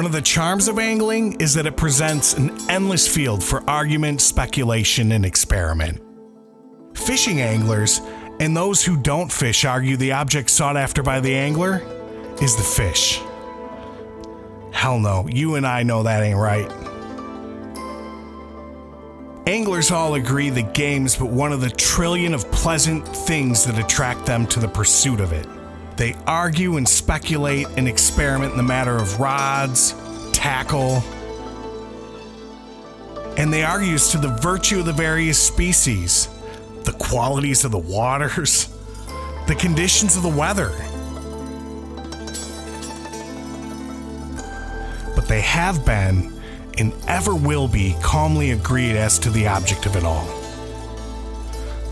One of the charms of angling is that it presents an endless field for argument, speculation, and experiment. Fishing anglers and those who don't fish argue the object sought after by the angler is the fish. Hell no, you and I know that ain't right. Anglers all agree the game's but one of the trillion of pleasant things that attract them to the pursuit of it. They argue and speculate and experiment in the matter of rods, tackle, and they argue as to the virtue of the various species, the qualities of the waters, the conditions of the weather. But they have been, and ever will be, calmly agreed as to the object of it all.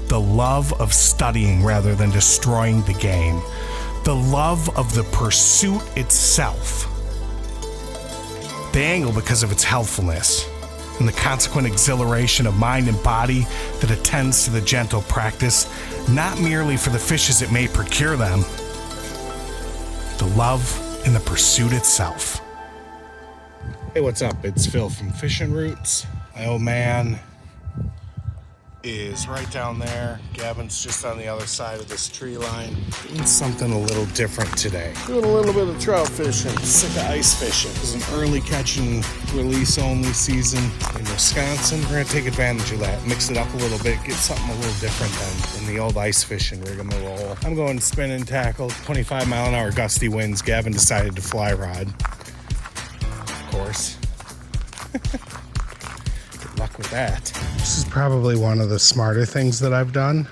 The love of studying rather than destroying the game. The love of the pursuit itself. They angle because of its healthfulness and the consequent exhilaration of mind and body that attends to the gentle practice, not merely for the fishes it may procure them. The love in the pursuit itself. Hey, what's up? It's Phil from Fishing Roots. My old man is right down there. Gavin's just on the other side of this tree line. Doing something a little different today. Doing a little bit of trout fishing. Sick of ice fishing. It's an early catch and release only season in Wisconsin. We're gonna take advantage of that. Mix it up a little bit. Get something a little different than the old ice fishing rigmarole. I'm going spinning tackle. 25-mile-an-hour gusty winds. Gavin decided to fly rod. Of course. Good luck with that. This is probably one of the smarter things that I've done.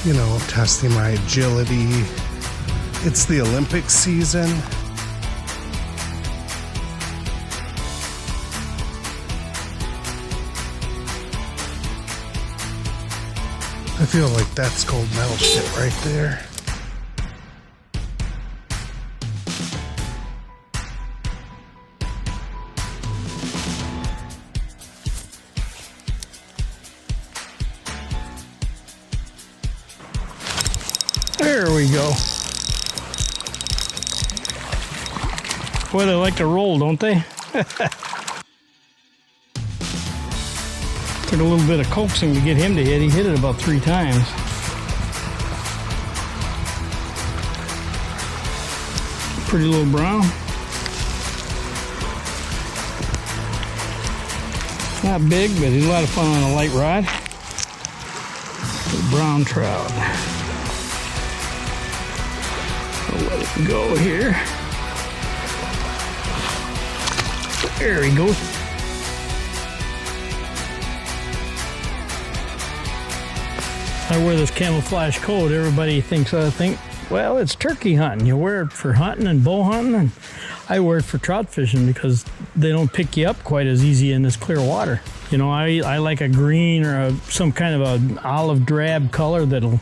You know, testing my agility. It's the Olympic season. I feel like that's gold medal shit right there. There we go. Boy, they like to roll, don't they? Took a little bit of coaxing to get him to hit. He hit it about 3 times. Pretty little brown. Not big, but he's a lot of fun on a light rod. Brown trout. I'll let it go here. There he goes. I wear this camouflage coat. Everybody thinks well, it's turkey hunting. You wear it for hunting and bow hunting, and I wear it for trout fishing because they don't pick you up quite as easy in this clear water. You know, I like a green or some kind of an olive drab color that'll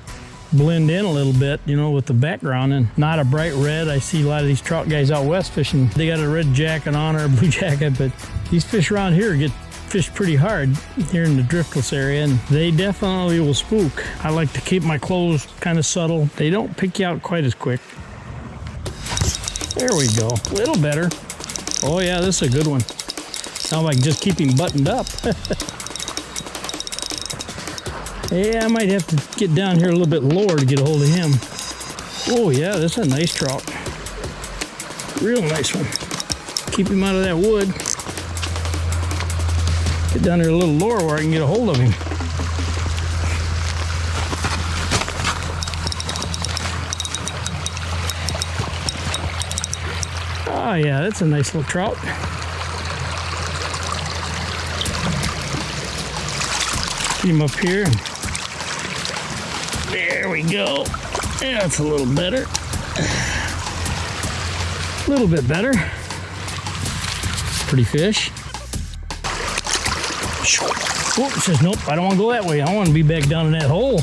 blend in a little bit, you know, with the background, and not a bright red. I see a lot of these trout guys out west fishing. They got a red jacket on or a blue jacket, but these fish around here get fished pretty hard here in the Driftless area, and they definitely will spook. I like to keep my clothes kind of subtle. They don't pick you out quite as quick. There we go. A little better. Oh yeah, this is a good one. Now I can just keep him buttoned up. Yeah, I might have to get down here a little bit lower to get a hold of him. Oh yeah, this is a nice trout. Real nice one. Keep him out of that wood. Get down here a little lower where I can get a hold of him. Oh yeah, that's a nice little trout. Get him up here. There we go. Yeah, that's a little better. A little bit better. Pretty fish. Oh, it says nope, I don't want to go that way. I want to be back down in that hole.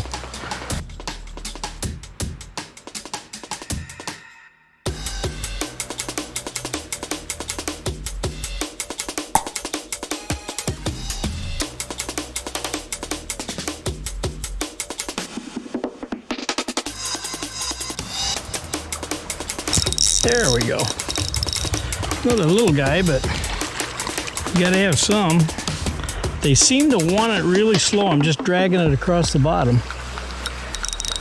There we go. Another little guy, but you gotta have some. They seem to want it really slow. I'm just dragging it across the bottom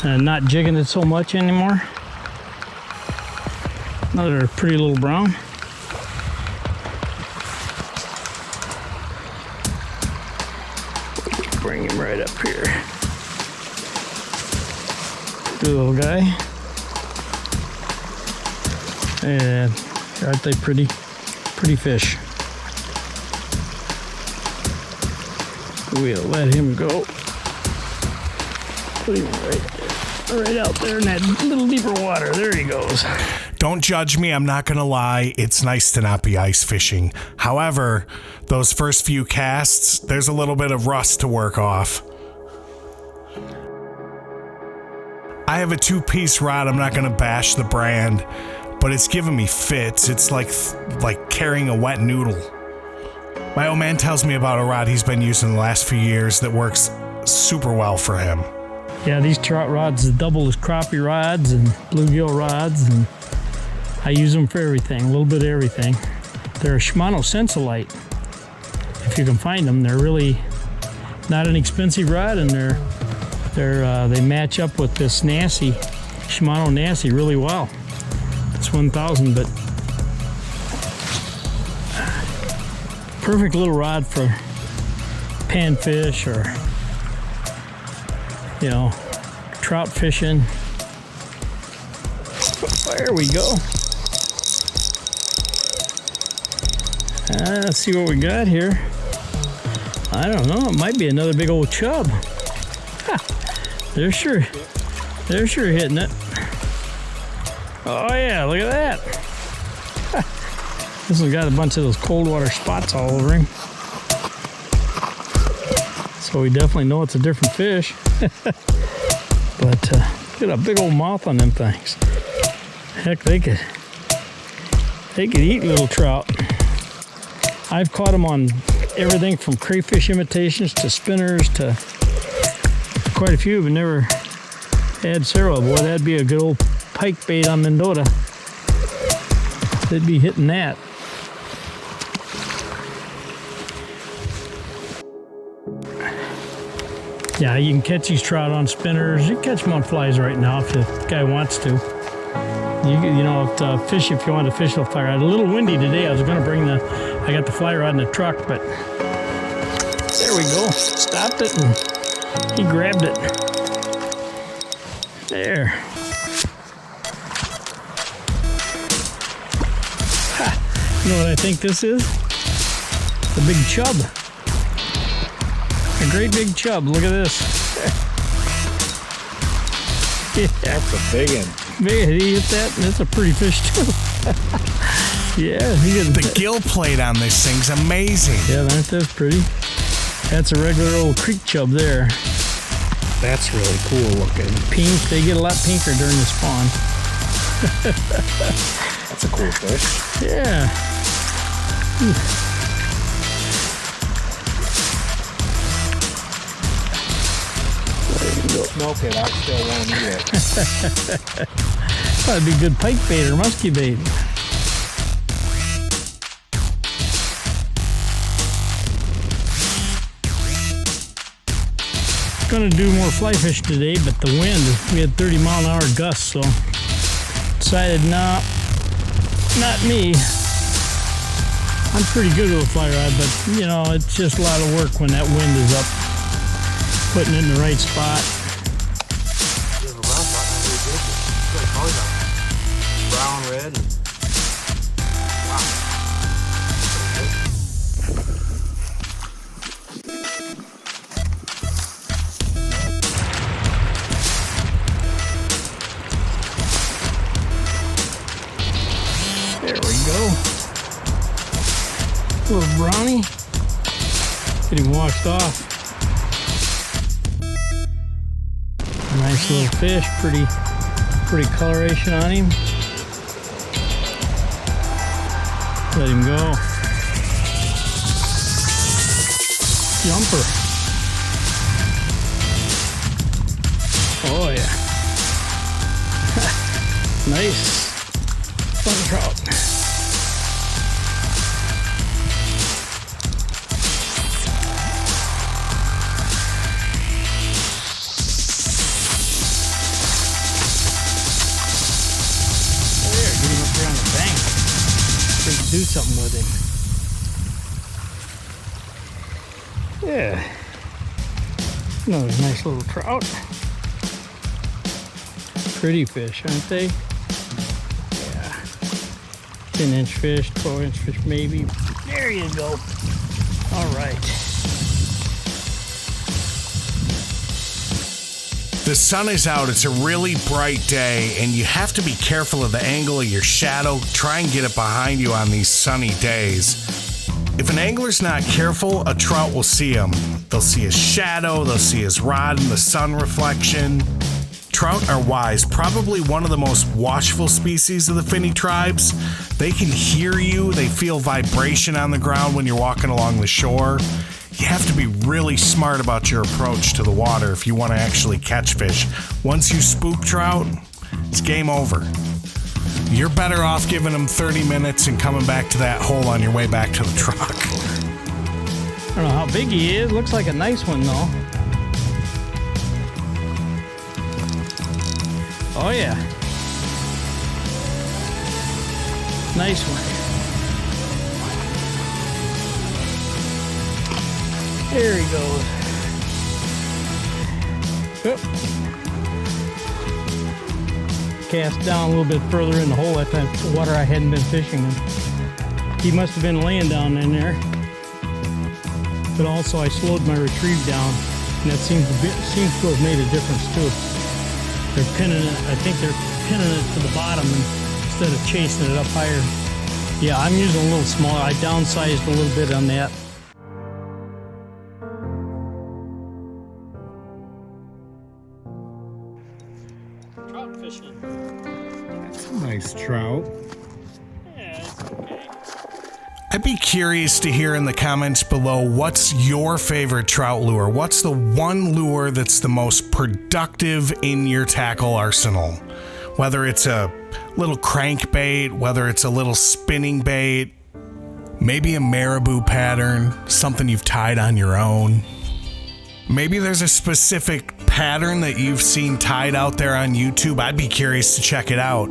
and not jigging it so much anymore. Another pretty little brown. Bring him right up here. Good little guy. And aren't they pretty? Pretty fish. We'll let him go. Put him right out there in that little deeper water. There he goes. Don't judge me, I'm not gonna lie, it's nice to not be ice fishing. However, those first few casts, there's a little bit of rust to work off. I have a 2-piece rod, I'm not gonna bash the brand, but it's giving me fits. It's like carrying a wet noodle. My old man tells me about a rod he's been using the last few years that works super well for him. Yeah, these trout rods double as crappie rods and bluegill rods, and I use them for everything, a little bit of everything. They're a Shimano Sensolite. If you can find them, they're really not an expensive rod, and they match up with this Nasty, Shimano Nasty really well. It's 1000, but perfect little rod for panfish or, you know, trout fishing. There we go. Let's see what we got here. I don't know. It might be another big old chub. Ha, they're sure hitting it. Oh yeah, look at that. Ha, this one's got a bunch of those cold water spots all over him. So we definitely know it's a different fish. But get a big old mouth on them things. Heck, they could eat little trout. I've caught them on everything from crayfish imitations to spinners to quite a few, but never had several. Boy, that'd be a good old pike bait on Mendota. They'd be hitting that. Yeah, you can catch these trout on spinners. You can catch them on flies right now if the guy wants to. You know, fish if you want to fish with a fly rod. A little windy today. I was going to bring I got the fly rod in the truck, but there we go. Stopped it and he grabbed it. There. Ha. You know what I think this is? It's a big chub. A great big chub. Look at this. Yeah. That's a big one. Man, he hit that, and it's a pretty fish too. Yeah, the gill plate on this thing's amazing. Yeah, that's pretty. That's a regular old creek chub there. That's really cool looking. Pink, they get a lot pinker during the spawn. That's a cool fish. Yeah. Smoke it, I still won't eat it. That'd be a good pike bait or muskie bait. Gonna do more fly fishing today, but the wind, we had 30-mile-an-hour gusts, so decided, nah, not me. I'm pretty good with a fly rod, but you know, it's just a lot of work when that wind is up, putting it in the right spot. Brown, red. There we go. Little brownie. Getting washed off. Nice little fish. Pretty coloration on him. Let him go. Jumper. Oh yeah. Nice. Fun trout. to do something with him. Yeah. Another nice little trout. Pretty fish, aren't they? Yeah. 10-inch fish, 12-inch fish maybe. There you go. All right. The sun is out, it's a really bright day, and you have to be careful of the angle of your shadow. Try and get it behind you on these sunny days. If an angler's not careful, a trout will see him. They'll see his shadow, they'll see his rod in the sun reflection. Trout are wise, probably one of the most watchful species of the finny tribes. They can hear you, they feel vibration on the ground when you're walking along the shore. You have to be really smart about your approach to the water if you want to actually catch fish. Once you spook trout, it's game over. You're better off giving them 30 minutes and coming back to that hole on your way back to the truck. I don't know how big he is. Looks like a nice one though. Oh yeah. Nice one. There he goes. Oop. Cast down a little bit further in the hole. That's the water I hadn't been fishing in. He must have been laying down in there. But also I slowed my retrieve down, and that seems to have made a difference too. They're pinning it. I think they're pinning it to the bottom instead of chasing it up higher. Yeah, I'm using a little smaller. I downsized a little bit on that. Trout fishing. That's a nice trout. Yeah, it's okay. I'd be curious to hear in the comments below, what's your favorite trout lure? What's the one lure that's the most productive in your tackle arsenal? Whether it's a little crankbait, whether it's a little spinning bait, maybe a marabou pattern, something you've tied on your own. Maybe there's a specific pattern that you've seen tied out there on YouTube. I'd be curious to check it out.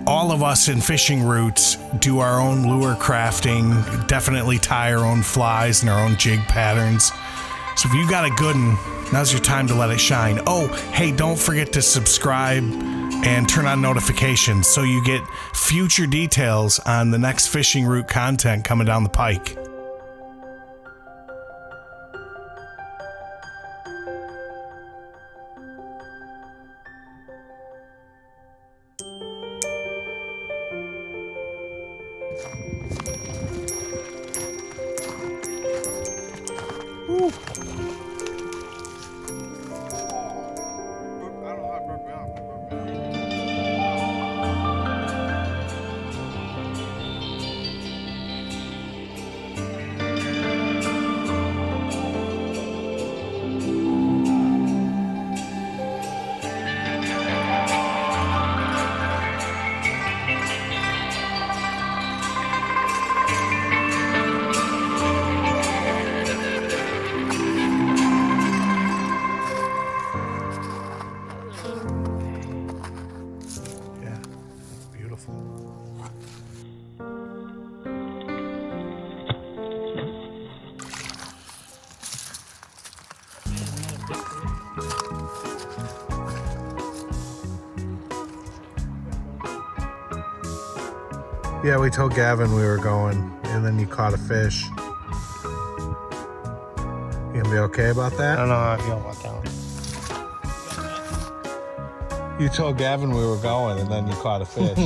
All of us in fishing roots do our own lure crafting, definitely tie our own flies and our own jig patterns. So if you got a good one, now's your time to let it shine. Oh, hey, don't forget to subscribe and turn on notifications so you get future details on the next fishing route content coming down the pike. Ooh. Yeah, we told Gavin we were going, and then you caught a fish. You gonna be okay about I that? don't know how I feel about that one. You told Gavin we were going, and then you caught a fish.